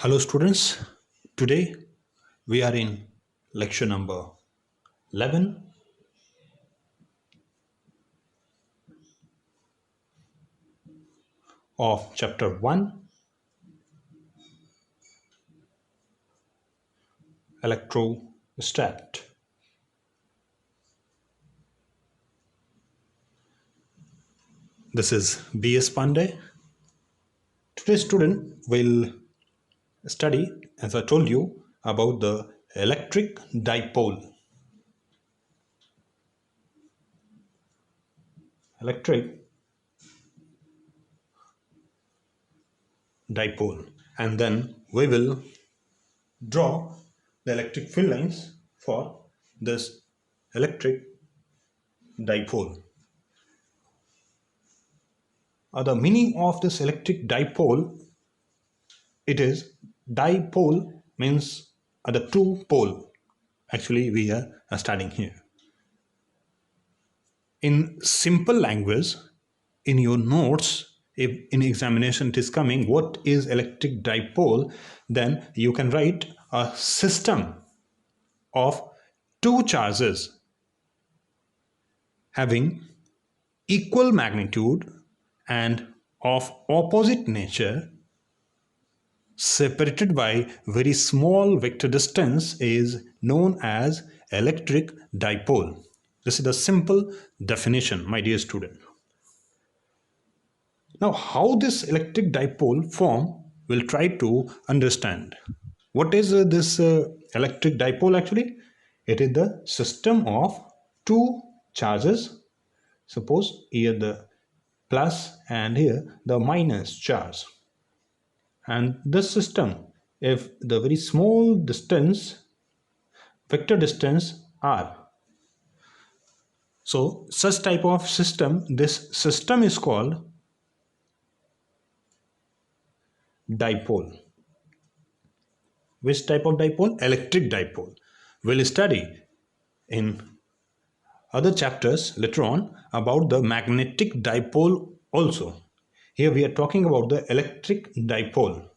Hello students, today we are in lecture number 11 of chapter 1, Electrostat. This is B.S Pandey. Today's student will study, as I told you, about the electric dipole. Electric dipole. And then we will draw the electric field lines for this electric dipole. The meaning of this electric dipole, it is dipole means the two pole. Actually we are studying here. In simple language, in your notes, if in examination it is coming, what is electric dipole, then you can write a system of two charges having equal magnitude and of opposite nature separated by very small vector distance is known as electric dipole. This is the simple definition, my dear student. Now, how this electric dipole form, we'll try to understand. What is this electric dipole actually? It is the system of two charges. Suppose here the plus and here the minus charge. And this system, if the very small distance, vector distance r. So such type of system, this system is called dipole. Which type of dipole? Electric dipole. We'll study in other chapters later on about the magnetic dipole also. Here we are talking about the electric dipole.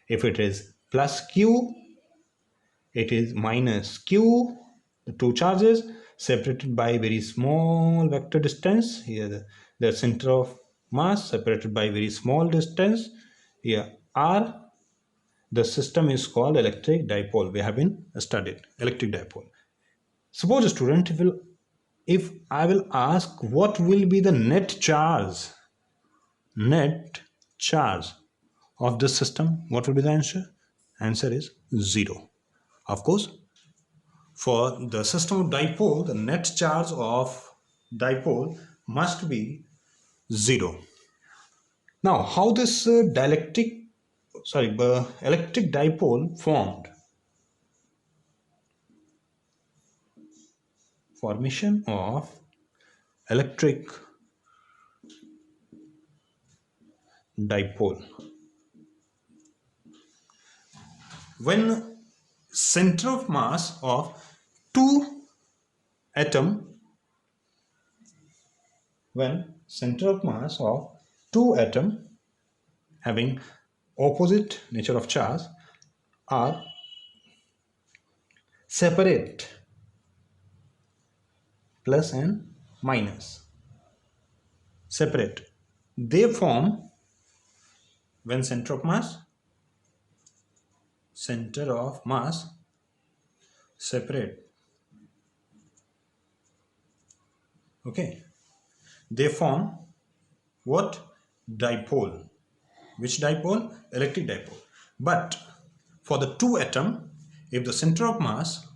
If it is plus q, it is minus q, the two charges separated by very small vector distance. Here the center of mass separated by very small distance. Here r, the system is called electric dipole. We have been studied electric dipole. Suppose a student if I will ask what will be the net charge of this system, what will be the answer? Answer is 0. Of course, for the system of dipole, the net charge of dipole must be 0. Now, how this electric dipole formed? Formation of electric dipole. When center of mass of two atom having opposite nature of charge are separate, plus and minus, separate, they form, when center of mass separate, okay, they form what? Dipole. Which dipole? Electric dipole. But for the two atom, if the center of mass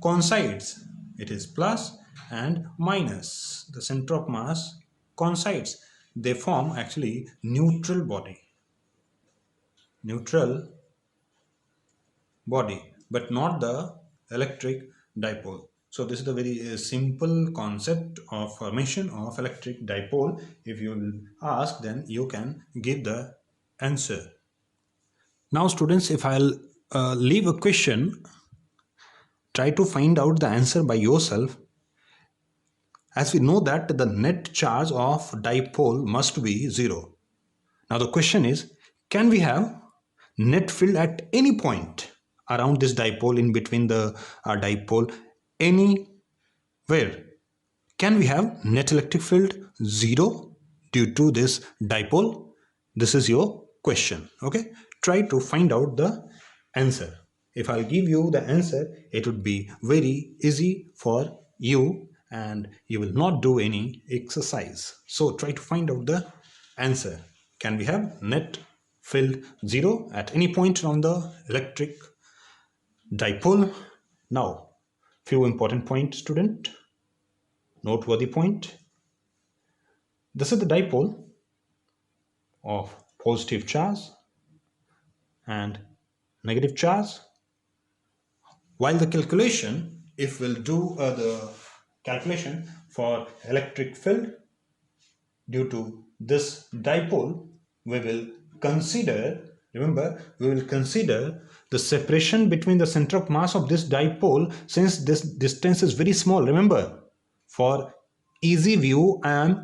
coincides, it is plus and minus, the center of mass coincides, they form actually neutral body, but not the electric dipole. So this is the very simple concept of formation of electric dipole. If you will ask, then you can give the answer. Now students, if I'll leave a question, try to find out the answer by yourself. As we know that the net charge of dipole must be 0. Now the question is, can we have net field at any point around this dipole, in between the dipole, anywhere? Can we have net electric field 0 due to this dipole? This is your question. Okay, try to find out the answer. If I'll give you the answer, it would be very easy for you and you will not do any exercise. So try to find out the answer. Can we have net field 0 at any point on the electric dipole? Now, few important points, student. Noteworthy point. This is the dipole of positive charge and negative charge. While the calculation, if we'll do the calculation for electric field due to this dipole, we will consider, remember, we will consider the separation between the center of mass of this dipole, since this distance is very small. Remember, for easy view, I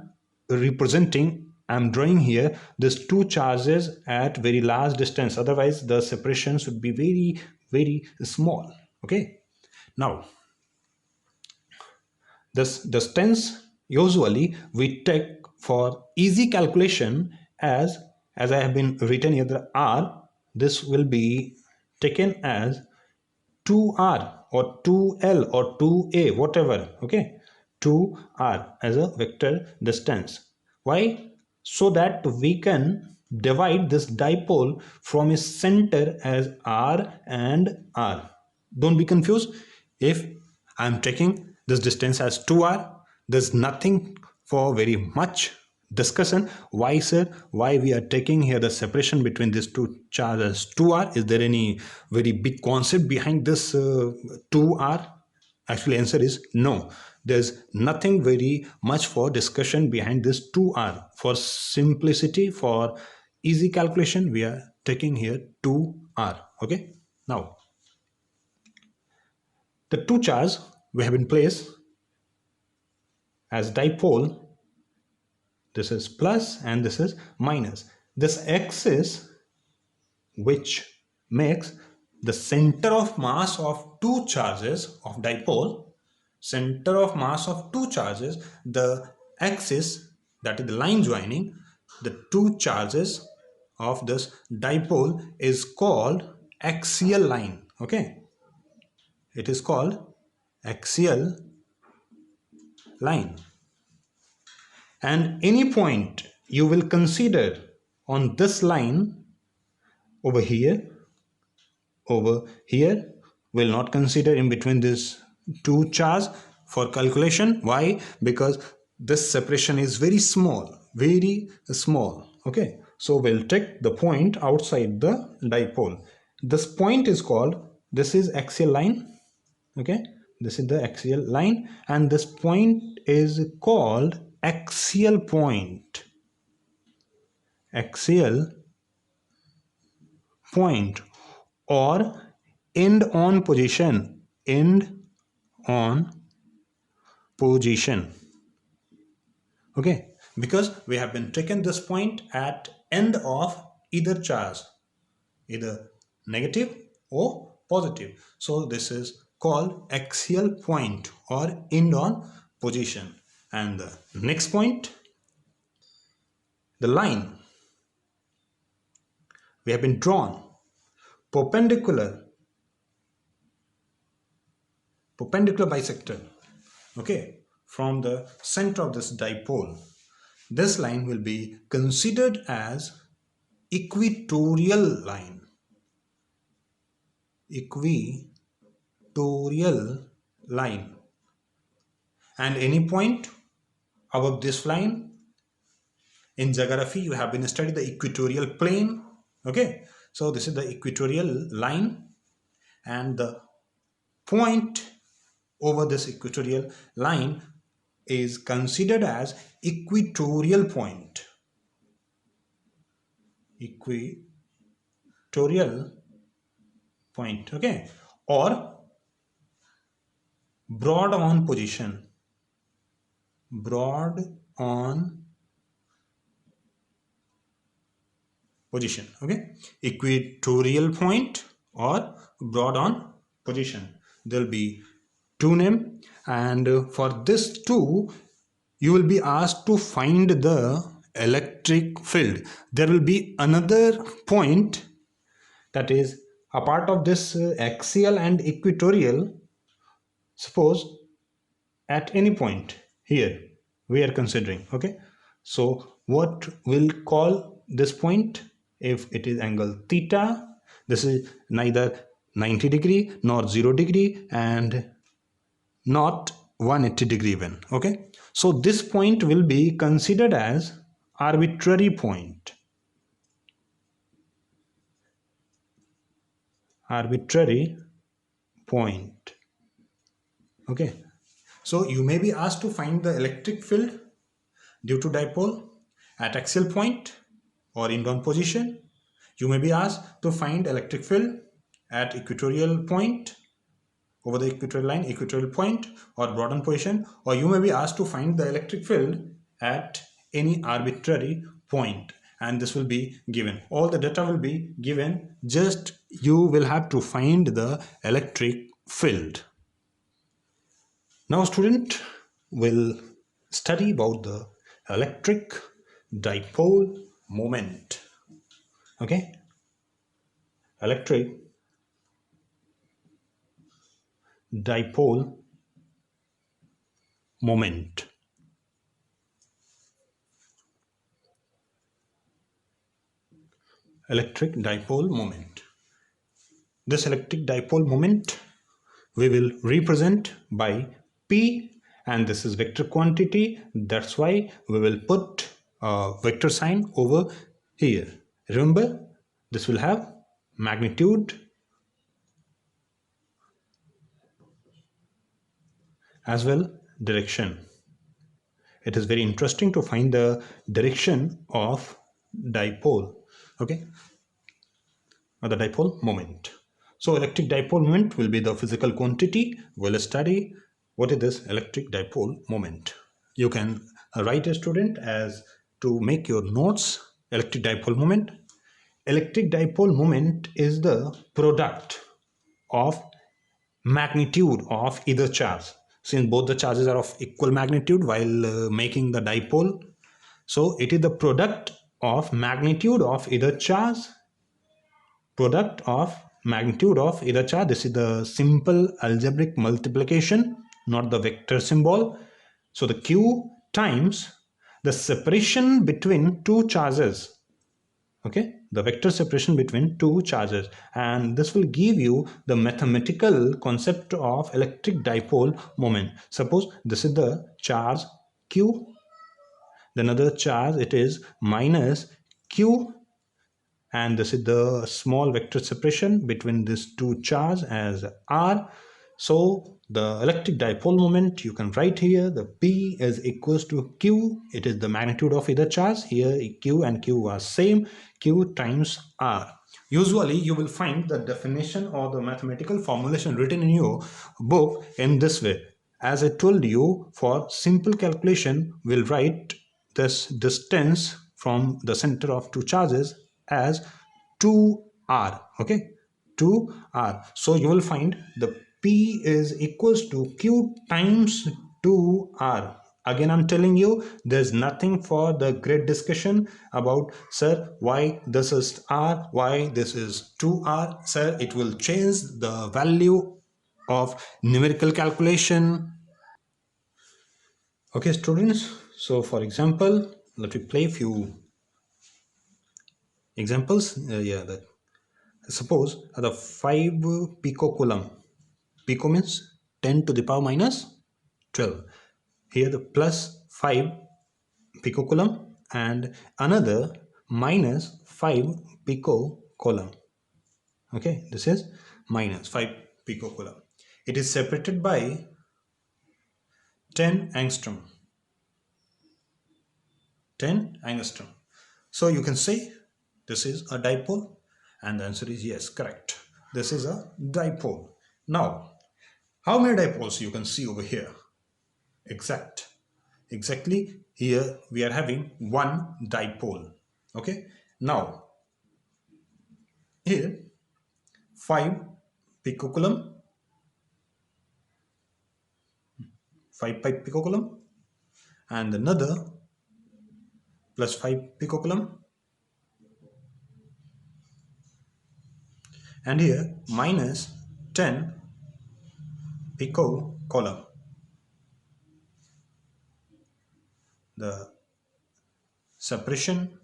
am drawing here these two charges at very large distance. Otherwise, the separation should be very, very small. Okay. Now, this distance usually we take for easy calculation as I have been written here, the r. This will be taken as 2r or 2l or 2a, whatever. Okay, 2r as a vector distance. Why? So that we can divide this dipole from its center as r and r. Don't be confused. If I am taking this distance as 2r, there's nothing for very much discussion. Why, sir? Why we are taking here the separation between these two charges 2r? Is there any very big concept behind this 2r? Actually, answer is no. There's nothing very much for discussion behind this 2r. For simplicity, for easy calculation, we are taking here 2r. Okay. Now, the two charges we have in place as dipole, this is plus and this is minus. This axis, which makes the center of mass of two charges of dipole, center of mass of two charges, the axis, that is the line joining the two charges of this dipole, is called axial line. Okay, it is called axial line. And any point you will consider on this line over here, will not consider in between these two charges for calculation. Why? Because this separation is very small, very small. Okay, so we'll take the point outside the dipole. This point is called, this is axial line. Okay, this is the axial line, and this point is called axial point. Axial point or end on position. End on position. Okay, because we have been taken this point at end of either charge, either negative or positive. So this is called axial point or end on position. And the next point, the line we have been drawn perpendicular bisector, okay, from the center of this dipole. This line will be considered as equatorial line. Equatorial line. And any point above this line, in geography you have been studied the equatorial plane. Okay, so this is the equatorial line, and the point over this equatorial line is considered as equatorial point. Equatorial point, okay, or broad on position. Broad on position. Okay, equatorial point or broad on position. There will be two name, and for this two you will be asked to find the electric field. There will be another point, that is a part of this axial and equatorial. Suppose at any point here we are considering. Okay, so what we'll call this point, if it is angle theta, this is neither 90 degree nor 0 degree and not 180 degree even. Okay, so this point will be considered as arbitrary point. Arbitrary point. Okay, so you may be asked to find the electric field due to dipole at axial point or in one position. You may be asked to find electric field at equatorial point, over the equatorial line, equatorial point or broadened position, or you may be asked to find the electric field at any arbitrary point, and this will be given. All the data will be given, just you will have to find the electric field. Now student will study about the electric dipole moment. Okay, electric dipole moment. Electric dipole moment. This electric dipole moment we will represent by P, and this is vector quantity. That's why we will put a vector sign over here. Remember, this will have magnitude as well direction. It is very interesting to find the direction of dipole. Okay, or the dipole moment. So electric dipole moment will be the physical quantity. We'll study what is this electric dipole moment. You can write a student as to make your notes. Electric dipole moment. Electric dipole moment is the product of magnitude of either charge. Since both the charges are of equal magnitude while making the dipole, so it is the product of magnitude of either charge. Product of magnitude of either charge. This is the simple algebraic multiplication, not the vector symbol. So the Q times the separation between two charges. Okay, the vector separation between two charges, and this will give you the mathematical concept of electric dipole moment. Suppose this is the charge Q, then another charge, it is minus Q, and this is the small vector separation between these two charges as R. So the electric dipole moment you can write here, the P is equals to Q. It is the magnitude of either charge. Here Q and Q are same, Q times R. Usually you will find the definition or the mathematical formulation written in your book in this way. As I told you, for simple calculation we'll write this distance from the center of two charges as 2r. Okay, 2r. So you will find the P is equals to Q times 2r. Again I'm telling you, there's nothing for the great discussion about, sir, why this is r, why this is 2r. Sir, it will change the value of numerical calculation. Okay students, so for example, let me play few examples. Suppose the 5 picocoulomb, pico means 10 to the power minus 12. Here the plus 5 picocoulomb and another minus 5 picocoulomb. Okay, this is minus 5 picocoulomb. It is separated by 10 angstrom. 10 angstrom. So you can say this is a dipole, and the answer is yes, correct. This is a dipole. Now, how many dipoles you can see over here? Exactly here we are having one dipole. Okay. Now, here 5 picocoulomb, 5 pi picocoulomb, and another plus 5 picocoulomb, and here minus 10 picocoulomb. The separation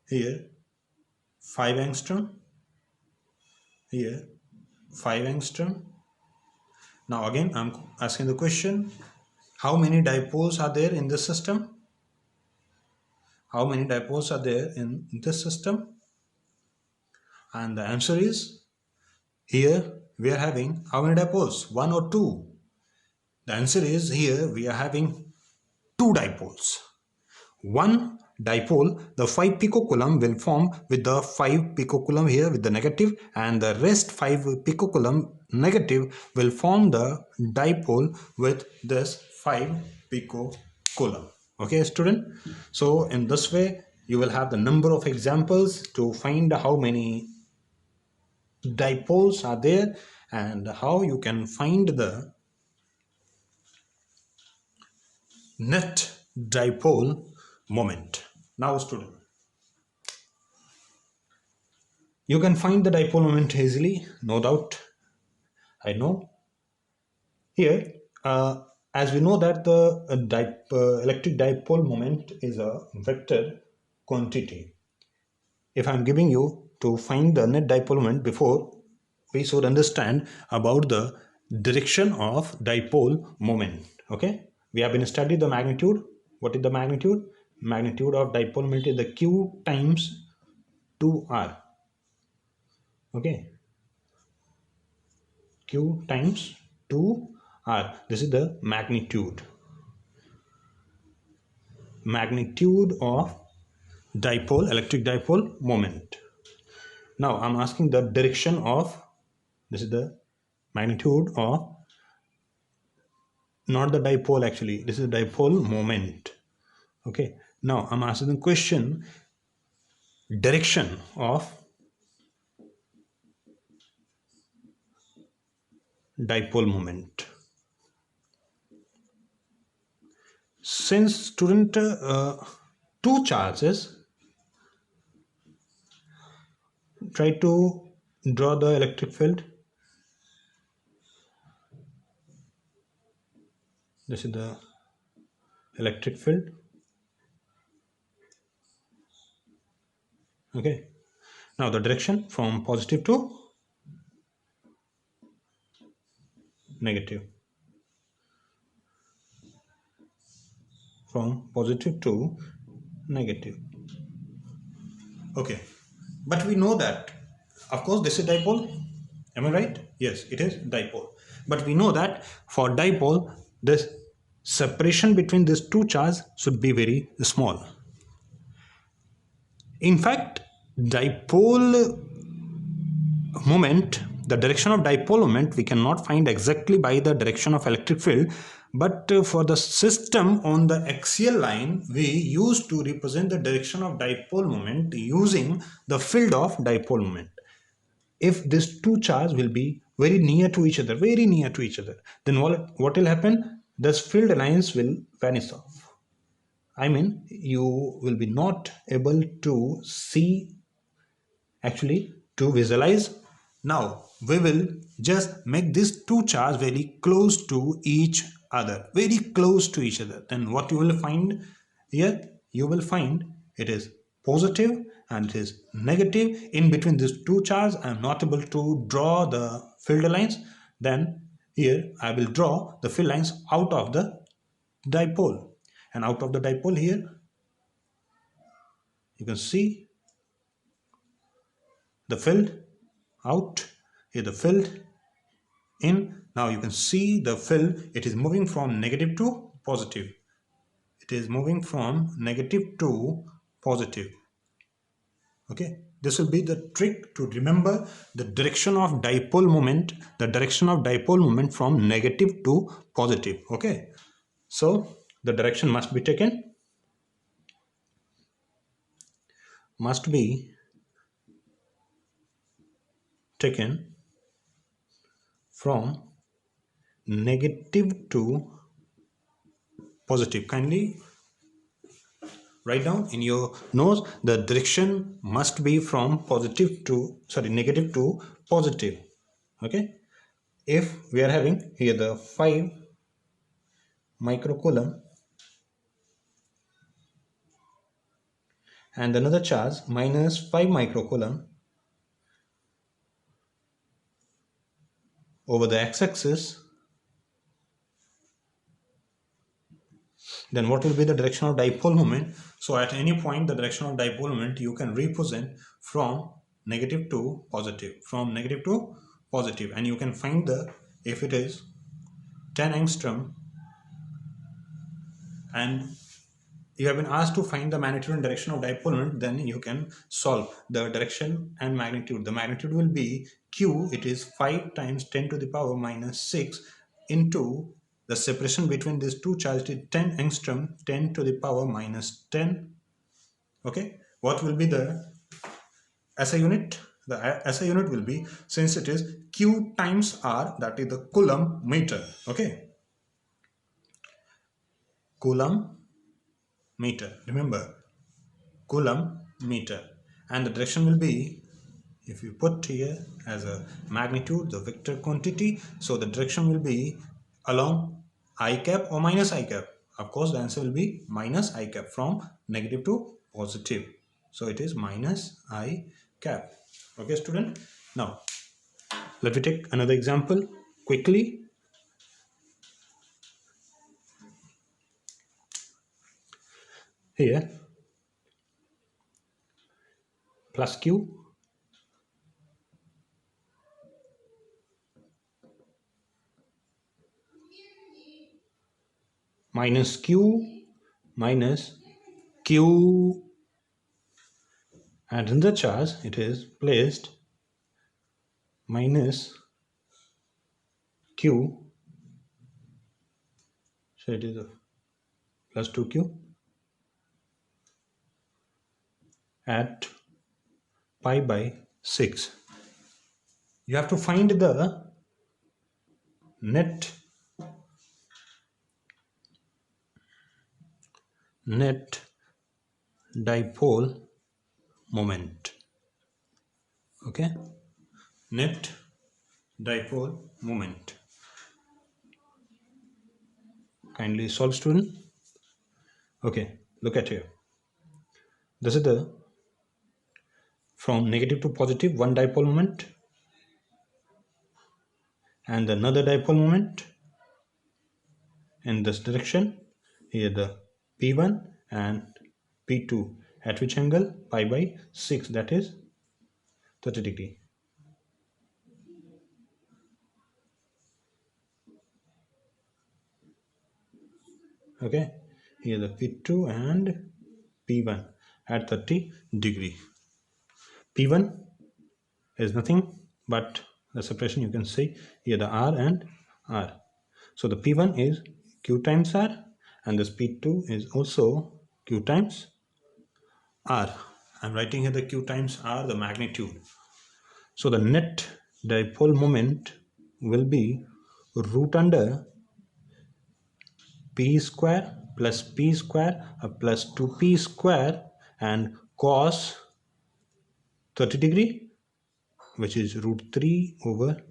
here 5 angstrom, here 5 angstrom. Now again I'm asking the question, how many dipoles are there in this system? How many dipoles are there in this system? And the answer is, here we are having how many dipoles? 1 or 2? The answer is, here we are having 2 dipoles. One dipole, the 5 picocoulomb will form with the 5 picocoulomb here with the negative, and the rest 5 picocoulomb negative will form the dipole with this 5 picocoulomb. Okay, student? So in this way you will have the number of examples to find how many dipoles are there and how you can find the net dipole moment. Now student, you can find the dipole moment easily, no doubt. I know. Here, as we know that the electric dipole moment is a vector quantity. If I am giving you to find the net dipole moment, before we should understand about the direction of dipole moment. Okay, we have been studied the magnitude. What is the magnitude? Magnitude of dipole moment is the q times 2r. Okay, q times 2r. This is the magnitude of dipole, electric dipole moment. Now I'm asking the direction of, this is the magnitude of, not the dipole actually, this is the dipole moment. Okay, now I'm asking the question, direction of dipole moment. Since student, two charges, try to draw the electric field. This is the electric field. Okay, now the direction from positive to negative, from positive to negative. Okay, but we know that, of course, this is dipole. Am I right? Yes, it is dipole. But we know that for dipole, this separation between these two charges should be very small. In fact, dipole moment, the direction of dipole moment, we cannot find exactly by the direction of electric field, but for the system on the axial line, we used to represent the direction of dipole moment using the field of dipole moment. If these two charges will be very near to each other, then what will happen? This field lines will vanish off. I mean, you will be not able to see, actually to visualize. Now we will just make these two charges very close to each other, then what you will find here? You will find it is positive and it is negative. In between these two charges I am not able to draw the field lines. Then here I will draw the field lines out of the dipole, and out of the dipole here you can see the field out, here the field in. Now you can see the field, it is moving from negative to positive. It is moving from negative to positive. Okay, this will be the trick to remember the direction of dipole moment, from negative to positive. Okay, so the direction must be taken, taken from negative to positive. Kindly write down in your nose the direction must be from negative to positive. Okay, if we are having here the 5 microcoulomb and another charge minus 5 microcoulomb over the x-axis, then what will be the direction of dipole moment? So at any point the direction of dipole moment you can represent from negative to positive, and you can find the, if it is 10 angstrom and you have been asked to find the magnitude and direction of dipole moment, then you can solve the direction and magnitude. The magnitude will be q, it is 5 times 10 to the power minus 6 into the separation between these two charges is 10 angstrom, 10 to the power minus 10. Okay, what will be the SI unit? The SI unit will be, since it is q times r, that is the coulomb meter. Okay, coulomb meter, remember, coulomb meter, and the direction will be, if you put here as a magnitude the vector quantity, so the direction will be along I cap or minus I cap. Of course the answer will be minus I cap, from negative to positive, so it is minus I cap. Okay student, now let me take another example quickly. Here plus q minus q minus q, and in the charge it is placed minus q, so it is a plus 2q at pi by 6. You have to find the net dipole moment. Okay, net dipole moment. Kindly solve student. Okay, look at here. This is the from negative to positive one dipole moment and another dipole moment in this direction. Here the P1 and P2 at which angle? Pi by 6, that is 30 degree. Okay, here the P2 and P1 at 30 degree. P1 is nothing but the separation, you can see here the R and R. So the P1 is Q times R and this P2 is also Q times R. I'm writing here the Q times R, the magnitude. So the net dipole moment will be root under P square plus P square plus 2P square and cos 30 degree, which is root 3 over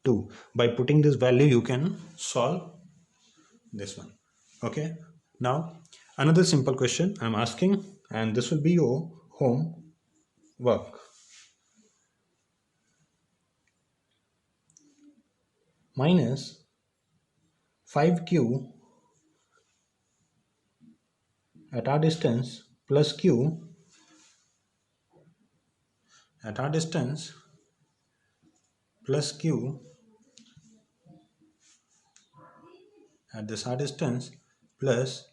2. By putting this value you can solve this one. Okay, now another simple question I'm asking, and this will be your home work. Minus 5q at our distance plus q at our distance plus q at this our distance plus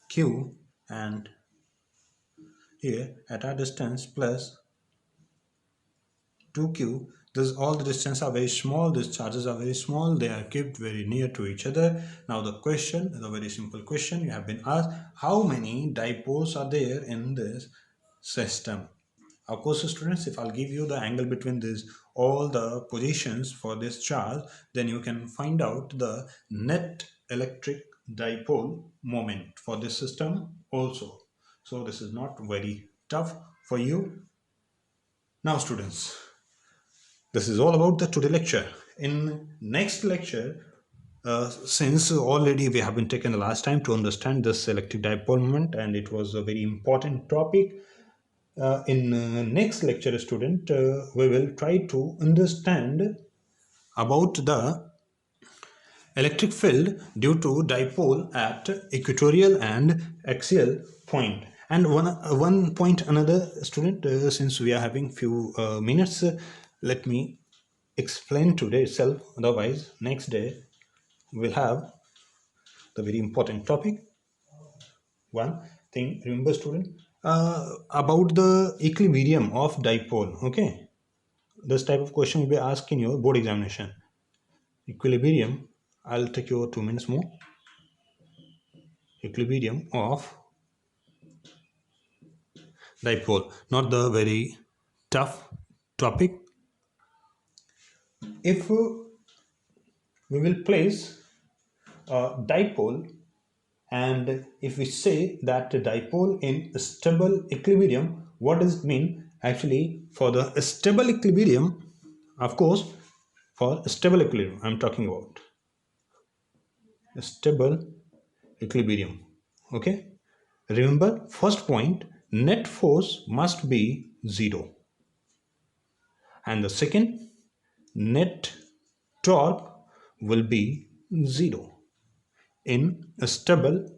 q, and here at our distance plus 2q. This all the distance are very small, these charges are very small, they are kept very near to each other. Now the question is a very simple question. You have been asked how many dipoles are there in this system. Of course, students, if I'll give you the angle between these all the positions for this charge, then you can find out the net electric dipole moment for this system also. So this is not very tough for you. Now, students, this is all about the today lecture. In next lecture, since already we have been taken the last time to understand this electric dipole moment, and it was a very important topic. In next lecture, student, we will try to understand about the electric field due to dipole at equatorial and axial point. And one point another, student, since we are having few minutes, let me explain today itself. Otherwise, next day we'll have the very important topic. One thing, remember, student, about the equilibrium of dipole. Okay, this type of question will be asked in your board examination. Equilibrium, I'll take you 2 minutes more. Equilibrium of dipole, not the very tough topic. If we will place a dipole, and if we say that a dipole in stable equilibrium, what does it mean? Actually, for the stable equilibrium, of course, for stable equilibrium, I'm talking about stable equilibrium. Okay, remember, first point, net force must be 0, and the second, net torque will be 0 in a stable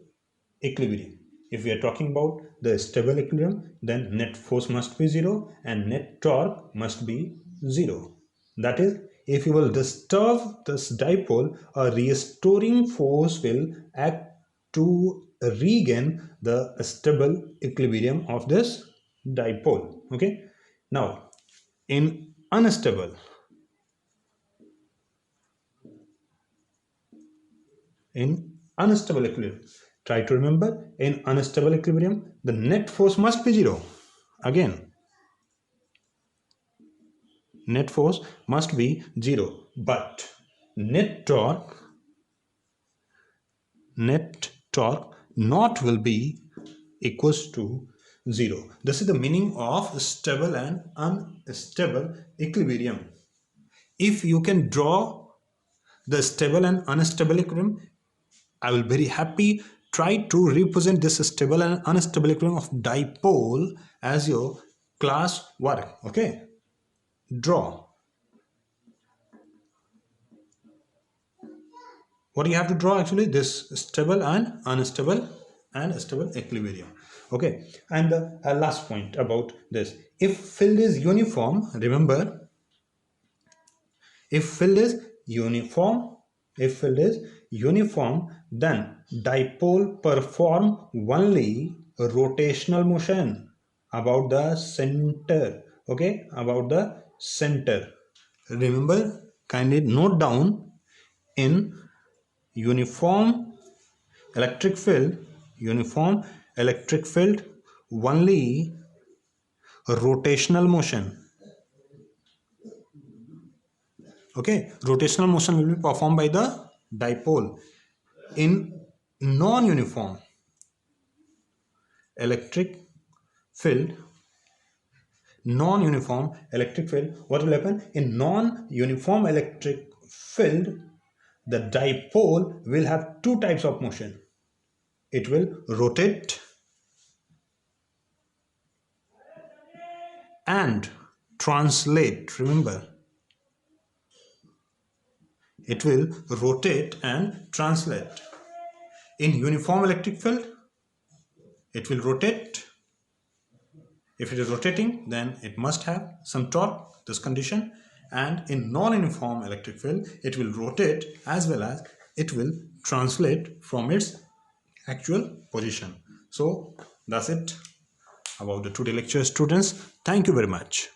equilibrium. If we are talking about the stable equilibrium, then net force must be 0 and net torque must be 0. That is, if you will disturb this dipole, a restoring force will act to regain the stable equilibrium of this dipole. Okay. Now, in unstable equilibrium, try to remember, in unstable equilibrium the net force must be 0. Again, net force must be 0, but net torque not will be equals to 0. This is the meaning of stable and unstable equilibrium. If you can draw the stable and unstable equilibrium, I will very happy try to represent this stable and unstable equilibrium of dipole as your class work. Okay, draw. What you have to draw, actually, this stable and unstable and stable equilibrium. Okay, and the last point about this, if field is uniform, remember, if field is uniform, then dipole perform only rotational motion about the center. Okay, about the center. Remember, kindly note down, in uniform electric field, only rotational motion. Okay, rotational motion will be performed by the dipole. In non-uniform electric field, what will happen? In non-uniform electric field, the dipole will have two types of motion. It will rotate and translate. Remember, it will rotate and translate. In uniform electric field, it will rotate. If it is rotating, then it must have some torque, this condition. And in non-uniform electric field, it will rotate as well as it will translate from its actual position. So that's it about the today lecture, students. Thank you very much.